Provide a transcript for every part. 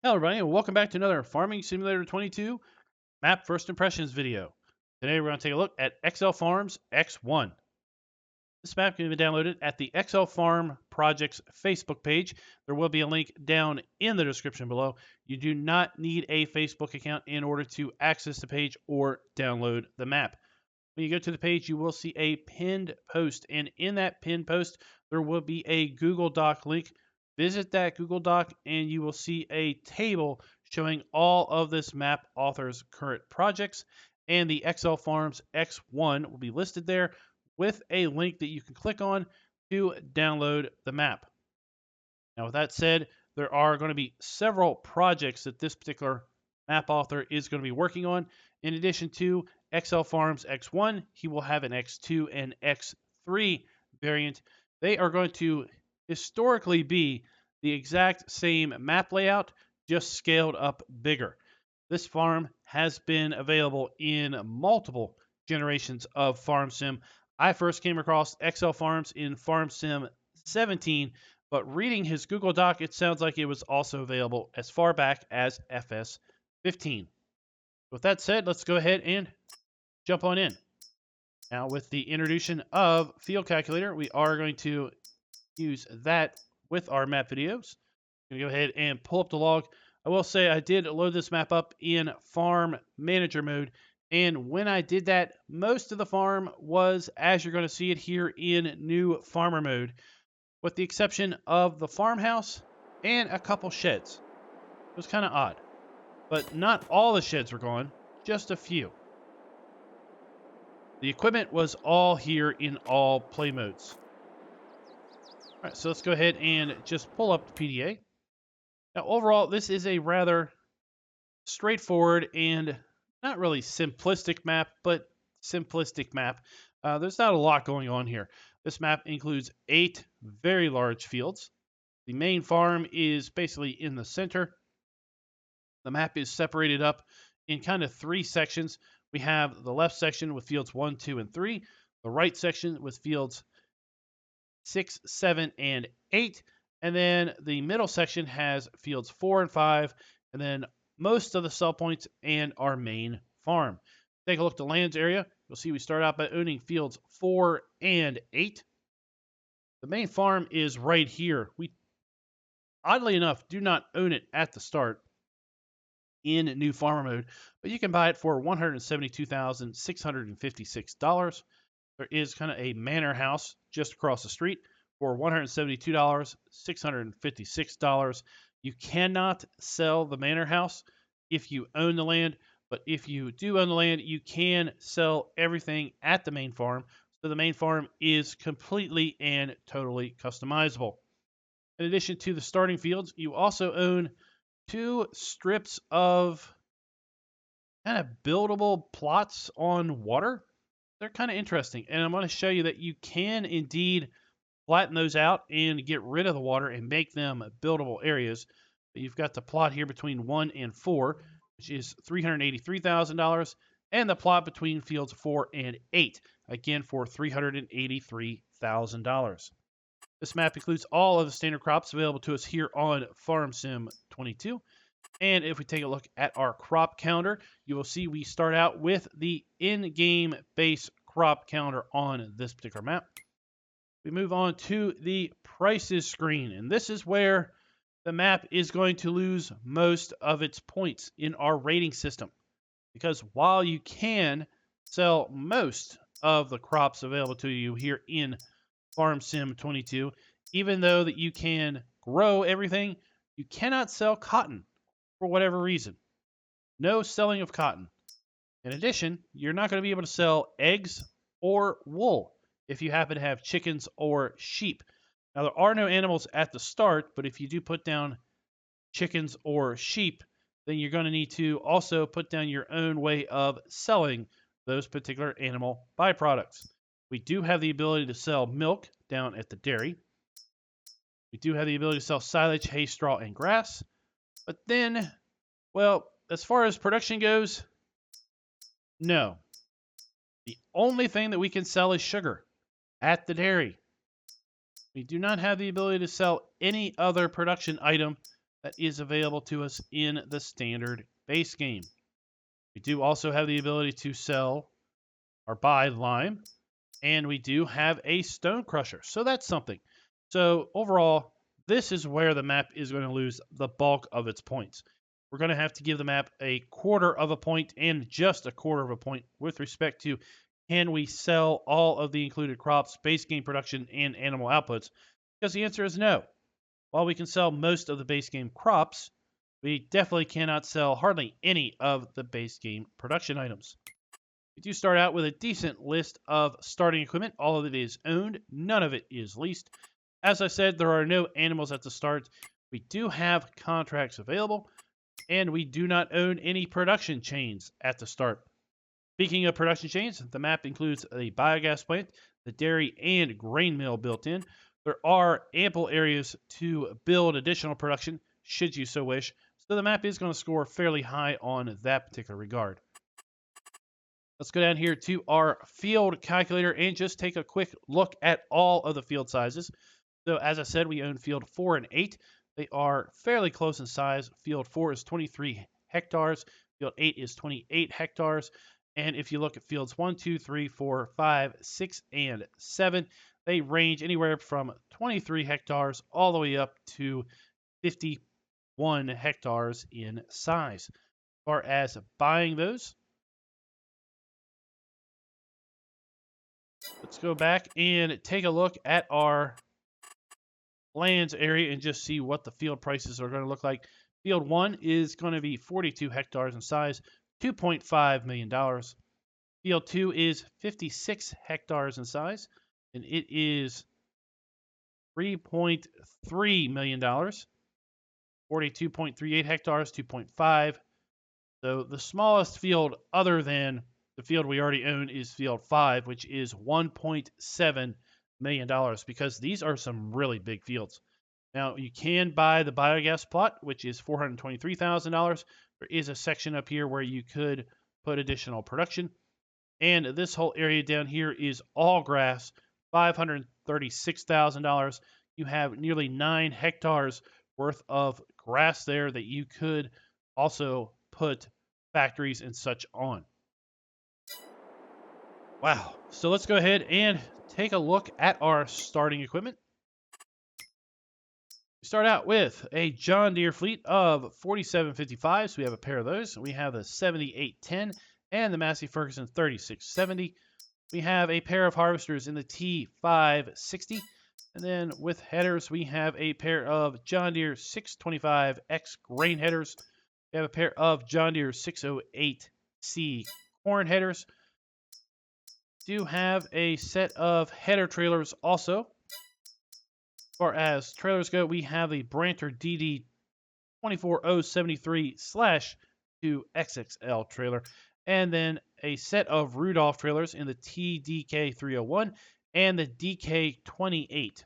Hello everybody and welcome back to another Farming Simulator 22 map first impressions video. Today we're going to take a look at XLFarms X1. This map can be downloaded at the XL Farm Project's Facebook page. There will be a link down in the description below. You do not need a Facebook account in order to access the page or download the map. When you go to the page, you will see a pinned post, and in that pinned post, there will be a Google Doc link. Visit that Google Doc, and you will see a table showing all of this map author's current projects, and the XL Farms X1 will be listed there with a link that you can click on to download the map. Now, with that said, there are going to be several projects that this particular map author is going to be working on. In addition to XL Farms X1, he will have an X2 and X3 variant. They are going to historically be the exact same map layout, just scaled up bigger. This farm has been available in multiple generations of Farm Sim. I first came across XL Farms in Farm Sim 17, but reading his Google Doc, it sounds like it was also available as far back as FS 15. With that said, let's go ahead and jump on in. Now, with the introduction of Field Calculator, we are going to use that with our map videos. I'm going to go ahead and pull up the log. I will say I did load this map up in Farm Manager mode, and when I did that, most of the farm was as you're going to see it here in New Farmer mode, with the exception of the farmhouse and a couple sheds. It was kind of odd, but not all the sheds were gone, just a few. The equipment was all here in all play modes. All right, so let's go ahead and just pull up the PDA. Now, overall, this is a rather straightforward and not really simplistic map, but simplistic map. There's not a lot going on here. This map includes 8 very large fields. The main farm is basically in the center. The map is separated up in kind of 3 sections. We have the left section with fields 1, 2, and 3, the right section with fields 6, 7, and 8, and then the middle section has fields 4 and 5, and then most of the sell points and our main farm. Take a look at the lands area. You'll see we start out by owning fields 4 and 8. The main farm is right here. We, oddly enough, do not own it at the start in new farmer mode, but you can buy it for $172,656. There is kind of a manor house just across the street for $172, $656. You cannot sell the manor house if you own the land, but if you do own the land, you can sell everything at the main farm. So the main farm is completely and totally customizable. In addition to the starting fields, you also own 2 strips of kind of buildable plots on water. They're kind of interesting, and I'm going to show you that you can indeed flatten those out and get rid of the water and make them buildable areas. But you've got the plot here between 1 and 4, which is $383,000, and the plot between fields 4 and 8, again for $383,000. This map includes all of the standard crops available to us here on Farm Sim 22. And if we take a look at our crop counter, you will see we start out with the in-game base crop counter on this particular map. We move on to the prices screen, and this is where the map is going to lose most of its points in our rating system. Because while you can sell most of the crops available to you here in Farm Sim 22, even though that you can grow everything, you cannot sell cotton for whatever reason. No selling of cotton. In addition, you're not going to be able to sell eggs or wool if you happen to have chickens or sheep. Now, there are no animals at the start, but if you do put down chickens or sheep, then you're going to need to also put down your own way of selling those particular animal byproducts. We do have the ability to sell milk down at the dairy. We do have the ability to sell silage, hay, straw, and grass. But then, well, as far as production goes, no. The only thing that we can sell is sugar at the dairy. We do not have the ability to sell any other production item that is available to us in the standard base game. We do also have the ability to sell or buy lime, and we do have a stone crusher, so that's something. So overall, this is where the map is going to lose the bulk of its points. We're going to have to give the map a quarter of a point and just a quarter of a point with respect to can we sell all of the included crops, base game production, and animal outputs? Because the answer is no. While we can sell most of the base game crops, we definitely cannot sell hardly any of the base game production items. We do start out with a decent list of starting equipment. All of it is owned. None of it is leased. As I said, there are no animals at the start. We do have contracts available, and we do not own any production chains at the start. Speaking of production chains, the map includes a biogas plant, the dairy and grain mill built in. There are ample areas to build additional production, should you so wish, so the map is going to score fairly high on that particular regard. Let's go down here to our field calculator and just take a quick look at all of the field sizes. So as I said, we own field 4 and 8. They are fairly close in size. Field 4 is 23 hectares. Field 8 is 28 hectares. And if you look at fields 1, 2, 3, 4, 5, 6, and 7, they range anywhere from 23 hectares all the way up to 51 hectares in size. As far as buying those, let's go back and take a look at our lands area and just see what the field prices are going to look like. Field 1 is going to be 42 hectares in size, $2.5 million. Field 2 is 56 hectares in size, and it is $3.3 million. 42.38 hectares, 2.5. So the smallest field other than the field we already own is field 5, which is $1.7 million, because these are some really big fields. Now, you can buy the biogas plot, which is $423,000. There is a section up here where you could put additional production. And this whole area down here is all grass, $536,000. You have nearly 9 hectares worth of grass there that you could also put factories and such on. Wow. So let's go ahead and take a look at our starting equipment. We start out with a John Deere fleet of 4755s. We have a pair of those. We have the 7810 and the Massey Ferguson 3670. We have a pair of harvesters in the T560. And then with headers, we have a pair of John Deere 625X grain headers. We have a pair of John Deere 608C corn headers. We do have a set of header trailers also. As far as trailers go, we have a Branter DD 24073/2XXL trailer, and then a set of Rudolph trailers in the TDK 301 and the DK 28.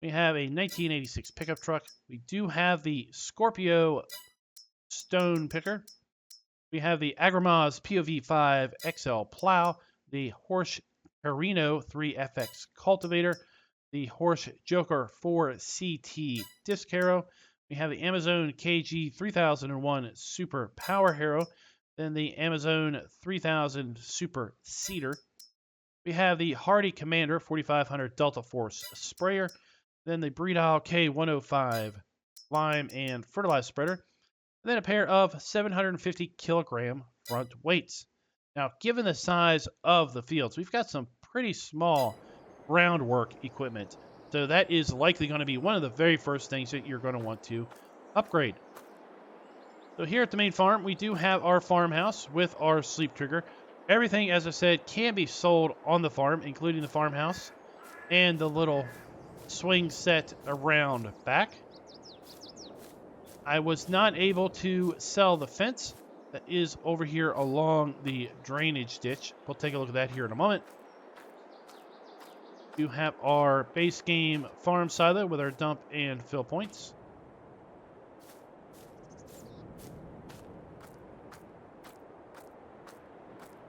We have a 1986 pickup truck. We do have the Scorpio stone picker. We have the Agrimaz POV 5 XL plow, the Horsch Carino 3FX cultivator, the Horsch Joker 4 CT disc harrow. We have the Amazon KG 3001 Super Power Harrow, then the Amazon 3000 Super Seeder. We have the Hardy Commander 4500 Delta Force sprayer, then the Breedile K105 lime and fertilizer spreader, and then a pair of 750 kilogram front weights. Now, given the size of the fields, we've got some pretty small groundwork equipment. So that is likely going to be one of the very first things that you're going to want to upgrade. So here at the main farm, we do have our farmhouse with our sleep trigger. Everything, as I said, can be sold on the farm, including the farmhouse and the little swing set around back. I was not able to sell the fence that is over here along the drainage ditch. We'll take a look at that here in a moment. We do have our base game farm silo with our dump and fill points.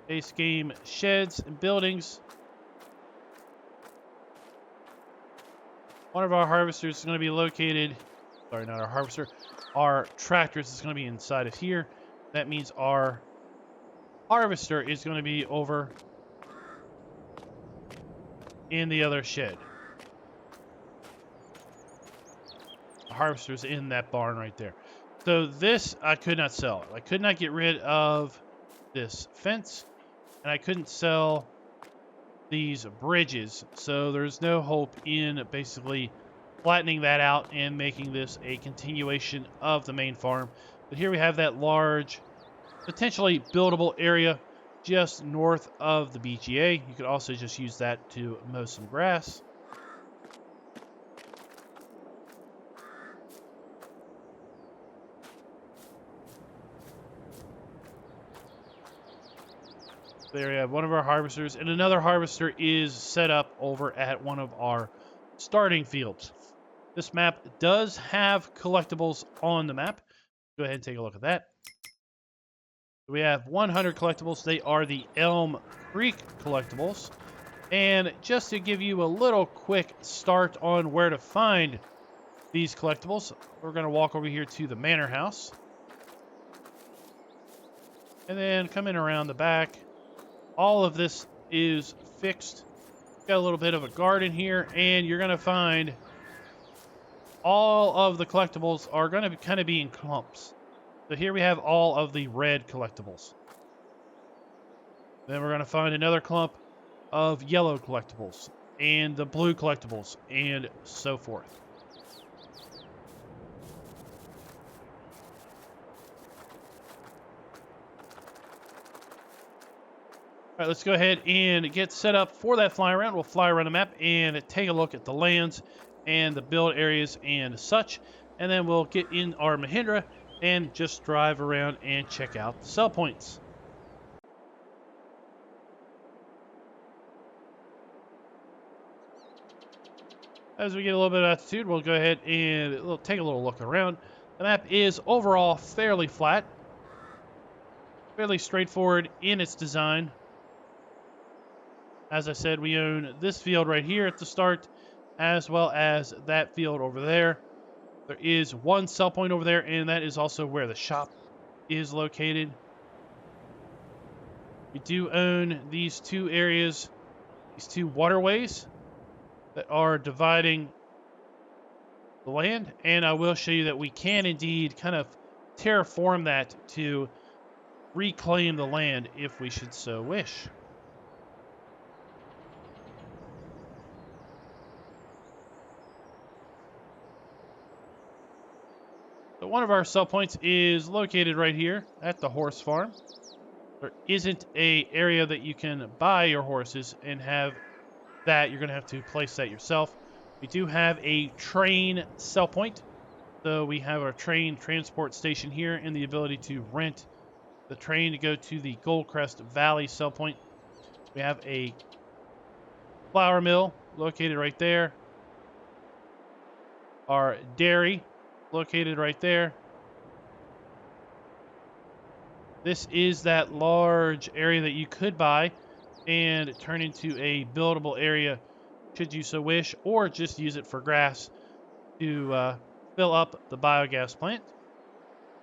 Base game sheds and buildings. One of our harvesters is going to be located Sorry, not our harvester. Our tractors is going to be inside of here. That means our harvester is going to be over in the other shed. The harvester's in that barn right there. So this, I could not sell. I could not get rid of this fence, and I couldn't sell these bridges. So there's no hope in basically flattening that out and making this a continuation of the main farm. But here we have that large, potentially buildable area just north of the BGA. You could also just use that to mow some grass. There we have one of our harvesters, and another harvester is set up over at one of our starting fields. This map does have collectibles on the map. Go ahead and take a look at that. We have 100 collectibles. They are the Elm Creek collectibles. And just to give you a little quick start on where to find these collectibles, we're going to walk over here to the Manor House. And then come in around the back. All of this is fixed. Got a little bit of a garden here, and you're going to find all of the collectibles are going to kind of be in clumps. So here we have all of the red collectibles. Then we're going to find another clump of yellow collectibles, and the blue collectibles, and so forth. All right, let's go ahead and get set up for that fly around. We'll fly around the map and take a look at the lands and the build areas and such. And then we'll get in our Mahindra and just drive around and check out the sell points. As we get a little bit of altitude, we'll go ahead and take a little look around. The map is overall fairly flat, fairly straightforward in its design. As I said, we own this field right here at the start, as well as that field over there. There is one sell point over there, and that is also where the shop is located. We do own these two areas, these two waterways that are dividing the land, and I will show you that we can indeed kind of terraform that to reclaim the land if we should so wish. So one of our sell points is located right here at the horse farm. There isn't an area that you can buy your horses and have that. You're going to have to place that yourself. We do have a train sell point. So we have our train transport station here and the ability to rent the train to go to the Goldcrest Valley sell point. We have a flour mill located right there. Our dairy located right there. This is that large area that you could buy and turn into a buildable area should you so wish, or just use it for grass to fill up the biogas plant.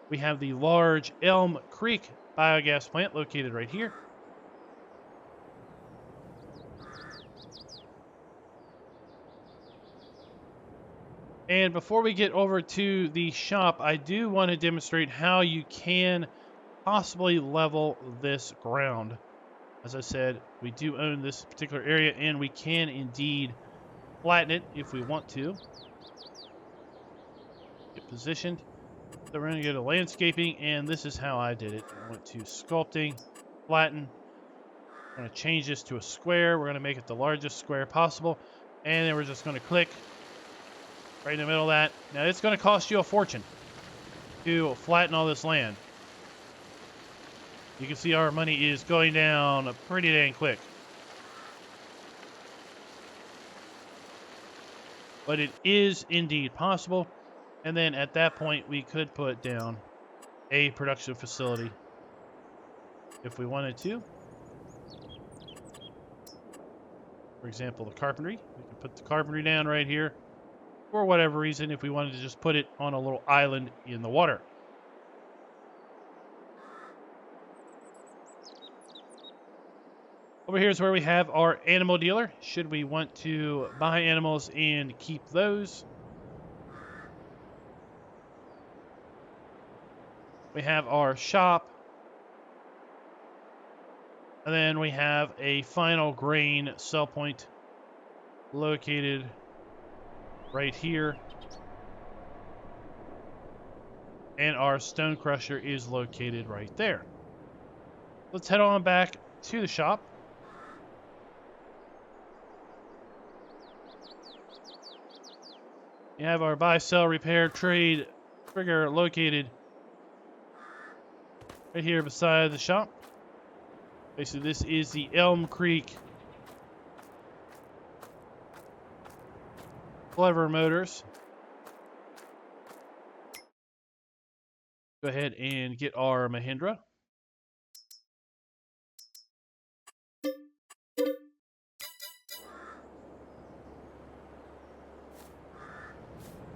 We have the large Elm Creek biogas plant located right here. And before we get over to the shop, I do want to demonstrate how you can possibly level this ground. As I said, we do own this particular area, and we can indeed flatten it if we want to. Get positioned. So we're going to go to landscaping, and this is how I did it. I went to sculpting, flatten. We're going to change this to a square. We're going to make it the largest square possible, and then we're just going to click right in the middle of that. Now, it's going to cost you a fortune to flatten all this land. You can see our money is going down pretty dang quick. But it is indeed possible. And then at that point, we could put down a production facility if we wanted to. For example, the carpentry. We can put the carpentry down right here. for whatever reason if we wanted to just put it on a little island in the water. Over here is where we have our animal dealer, should we want to buy animals and keep those. We have our shop. And then we have a final grain sell point located right here. And our stone crusher is located right there. Let's head on back to the shop. We have our buy, sell, repair, trade trigger located right here beside the shop. Basically, this is the Elm Creek Clever Motors. Go ahead and get our Mahindra.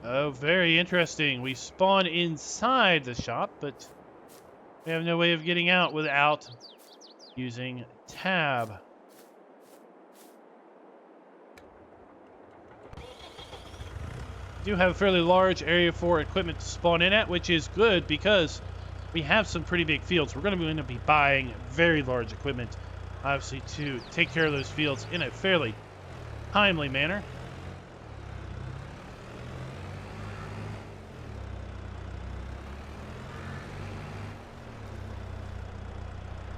Oh, very interesting. We spawn inside the shop, but we have no way of getting out without using tab. We do have a fairly large area for equipment to spawn in at, which is good because we have some pretty big fields. We're going to be buying very large equipment, obviously, to take care of those fields in a fairly timely manner.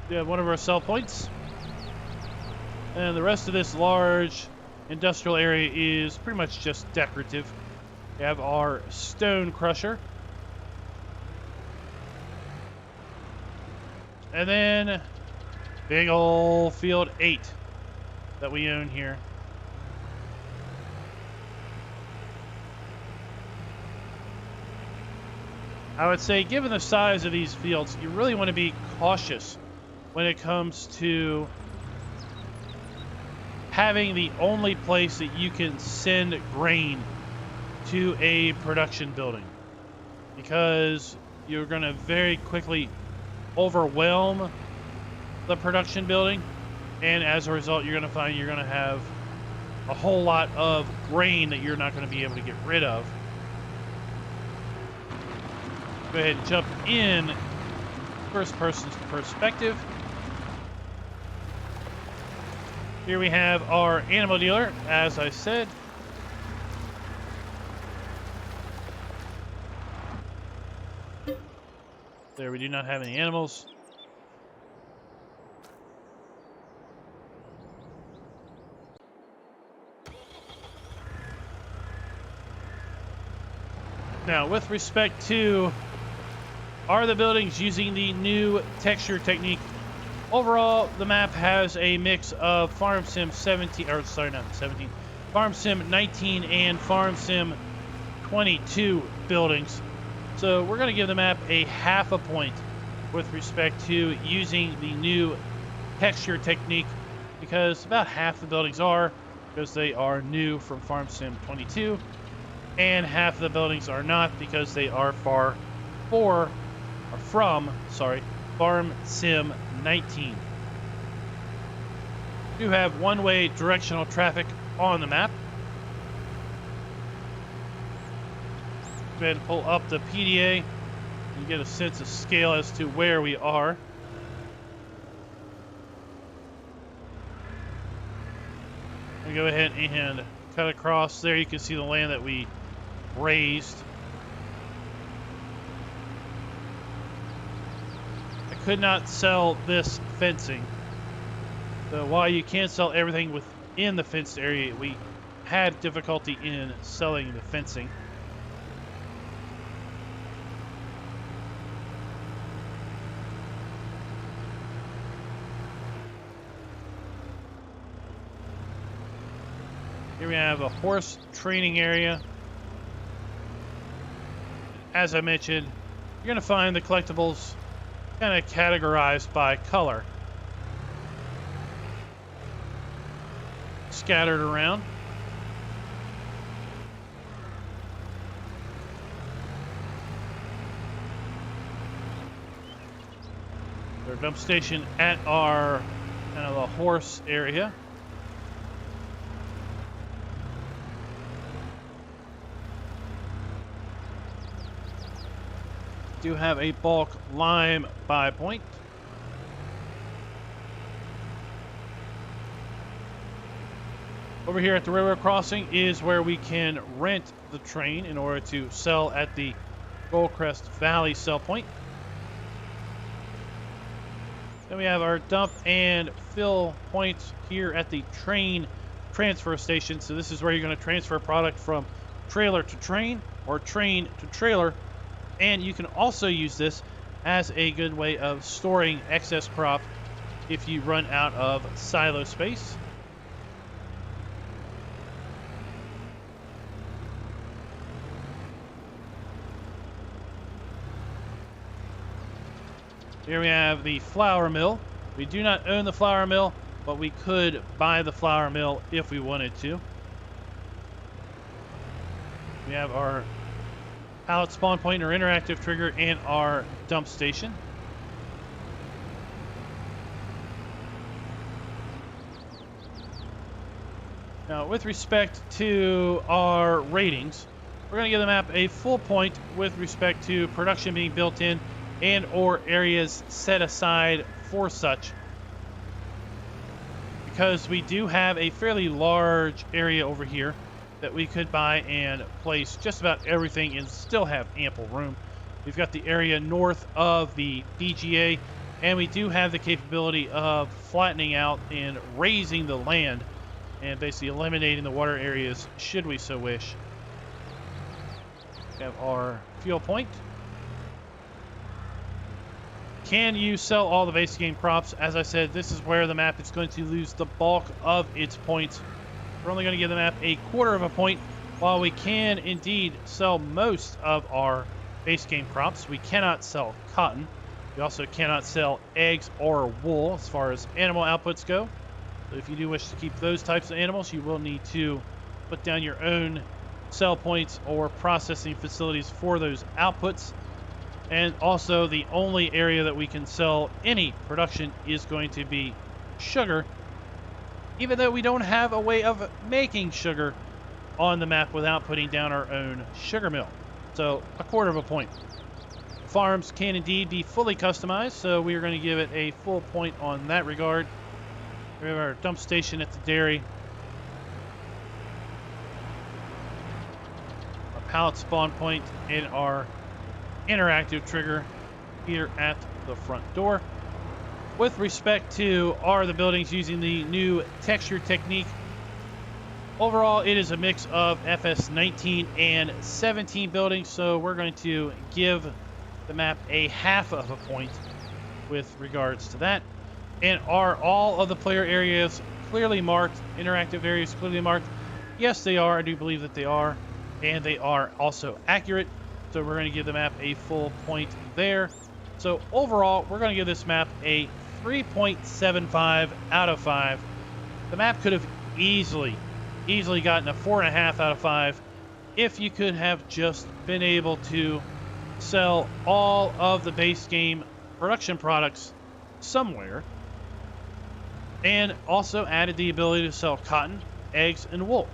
We have one of our sell points. And the rest of this large industrial area is pretty much just decorative. We have our stone crusher. And then big old field 8 that we own here. I would say, given the size of these fields, you really want to be cautious when it comes to having the only place that you can send grain to a production building, because you're going to very quickly overwhelm the production building, and as a result you're going to find you're going to have a whole lot of grain that you're not going to be able to get rid of. Go ahead and jump in first person's perspective. Here we have our animal dealer, as I said. There, we do not have any animals. Now, with respect to are the buildings using the new texture technique, overall, the map has a mix of Farm Sim 17, or sorry, not 17, Farm Sim 19 and Farm Sim 22 buildings. So we're going to give the map a half a point with respect to using the new texture technique, because about half the buildings are, because they are new from Farm Sim 22, and half the buildings are not because they are from Farm Sim 19. We do have one-way directional traffic on the map. Go ahead and pull up the PDA and get a sense of scale as to where we are. We go ahead and cut across. There you can see the land that we raised. I could not sell this fencing. So while you can sell everything within the fenced area, we had difficulty in selling the fencing. Here we have a horse training area. As I mentioned, you're going to find the collectibles kind of categorized by color, scattered around. dump station at our kind of a horse area. Do have a bulk lime buy point. Over here at the railroad crossing is where we can rent the train in order to sell at the Goldcrest Valley sell point. Then we have our dump and fill points here at the train transfer station. So this is where you're going to transfer product from trailer to train or train to trailer. And you can also use this as a good way of storing excess crop if you run out of silo space. Here we have the flour mill. We do not own the flour mill, but we could buy the flour mill if we wanted to. We have our pallet spawn point or interactive trigger and our dump station. Now, with respect to our ratings, we're going to give the map a full point with respect to production being built in and or areas set aside for such, because we do have a fairly large area over here that we could buy and place just about everything and still have ample room. We've got the area north of the BGA, and we do have the capability of flattening out and raising the land and basically eliminating the water areas should we so wish. We have our fuel point. Can you sell all the base game crops? As I said, this is where the map is going to lose the bulk of its points. We're only going to give the map a quarter of a point. While we can indeed sell most of our base game crops, we cannot sell cotton. We also cannot sell eggs or wool as far as animal outputs go. So if you do wish to keep those types of animals, you will need to put down your own sell points or processing facilities for those outputs. And also the only area that we can sell any production is going to be sugar, even though we don't have a way of making sugar on the map without putting down our own sugar mill. So a quarter of a point. Farms can indeed be fully customized, so we are going to give it a full point on that regard. We have our dump station at the dairy. Our pallet spawn point and our interactive trigger here at the front door. With respect to are the buildings using the new texture technique, overall it is a mix of FS19 and 17 buildings, so we're going to give the map a half of a point with regards to that. And are all of the player areas clearly marked, interactive areas clearly marked? Yes, they are. I do believe that they are, and they are also accurate. So we're going to give the map a full point there. So overall, we're going to give this map a 3.75 out of 5. The map could have easily gotten a 4.5 out of 5 if you could have just been able to sell all of the base game production products somewhere, and also added the ability to sell cotton, eggs, and wool.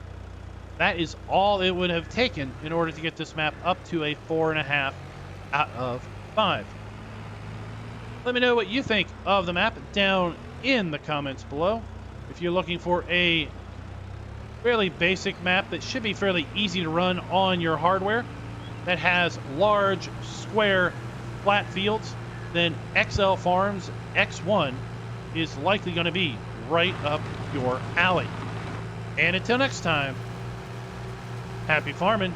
That is all it would have taken in order to get this map up to a 4.5 out of 5. Let me know what you think of the map down in the comments below. If you're looking for a fairly basic map that should be fairly easy to run on your hardware, that has large, square, flat fields, then XLFarms X1 is likely going to be right up your alley. And until next time, happy farming.